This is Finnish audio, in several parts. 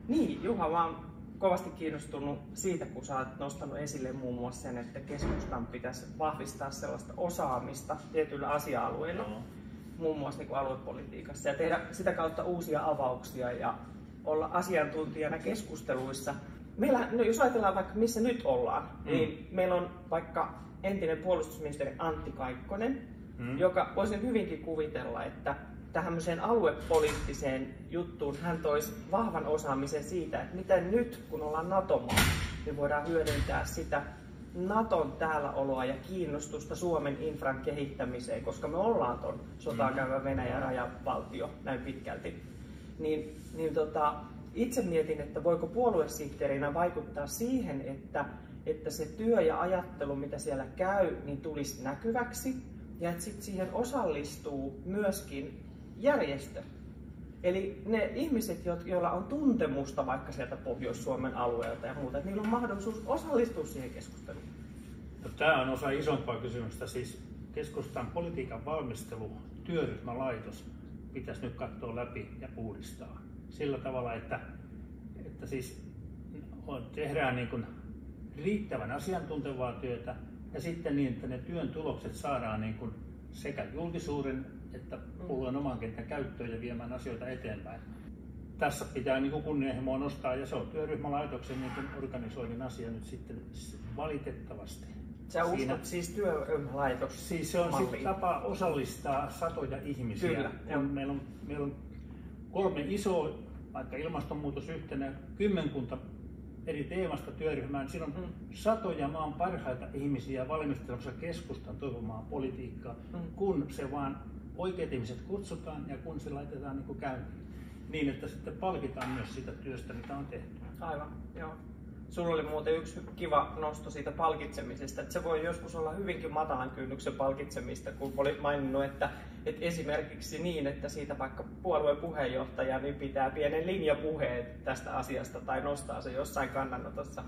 Niin, Juha, mä oon kovasti kiinnostunut siitä, kun sä oot nostanut esille muun muassa sen, että keskustan pitäisi vahvistaa sellaista osaamista tietyillä asia-alueilla, muun muassa niin kuin aluepolitiikassa, ja tehdä sitä kautta uusia avauksia ja olla asiantuntijana keskusteluissa. Meillä, no jos ajatellaan vaikka missä nyt ollaan, niin meillä on vaikka entinen puolustusministeri Antti Kaikkonen, joka voisin hyvinkin kuvitella, että tämmöiseen aluepoliittiseen juttuun hän toisi vahvan osaamisen siitä, että miten nyt, kun ollaan NATO-maa, niin voidaan hyödyntää sitä Naton täälläoloa ja kiinnostusta Suomen infran kehittämiseen, koska me ollaan ton sotaa käyvä Venäjän rajavaltio näin pitkälti. Itse mietin, että voiko puoluesihteerinä vaikuttaa siihen, että se työ ja ajattelu, mitä siellä käy, niin tulisi näkyväksi ja että sit siihen osallistuu myöskin järjestö. Eli ne ihmiset, joilla on tuntemusta vaikka sieltä Pohjois-Suomen alueelta ja muuta, että niillä on mahdollisuus osallistua siihen keskusteluun. No, tämä on osa isompaa kysymystä. Siis keskustan politiikan valmistelu, työryhmälaitos pitäisi nyt katsoa läpi ja uudistaa. Sillä tavalla, että siis tehdään niin kuin riittävän asiantuntevaa työtä ja sitten niin, että ne työn tulokset saadaan niin kuin sekä julkisuuden että puolueen oman kentän käyttöön ja viemään asioita eteenpäin. Tässä pitää niin kuin kunnianhimoa nostaa ja se on työryhmälaitoksen niin kuin organisoinnin asia nyt sitten valitettavasti. Sä uskot siis työryhmälaitoksen? Siis se on sitten tapa osallistaa satoja ihmisiä. Kyllä, meillä on 3 isoa, vaikka ilmastonmuutos yhtenä, 10 eri teemasta työryhmään. Siinä on satoja maan parhaita ihmisiä valmistelemassa keskustan toivomaa politiikkaa, kun se vaan oikeat ihmiset kutsutaan ja kun se laitetaan niin kuin käyntiin. Niin, että sitten palkitaan myös sitä työstä, mitä on tehty. Aivan, joo. Sulla oli muuten yksi kiva nosto siitä palkitsemisesta, että se voi joskus olla hyvinkin matalan kynnyksen palkitsemista, kun olit maininnut, että esimerkiksi niin, että siitä vaikka puolueen puheenjohtaja niin pitää pienen linjapuheen tästä asiasta tai nostaa se jossain kannanotossa.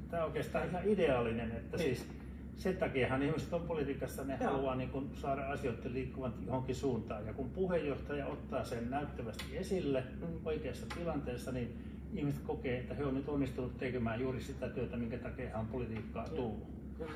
Tämä on oikeastaan ihan ideaalinen, että siis sen takiahan ihmiset on politiikassa, ne haluaa niin kuin saada asioiden liikkuvan johonkin suuntaan. Ja kun puheenjohtaja ottaa sen näyttävästi esille oikeassa tilanteessa, niin ihmiset kokee, että he on nyt onnistunut tekemään juuri sitä työtä, minkä takia hän on politiikkaa tullut. Kyllä.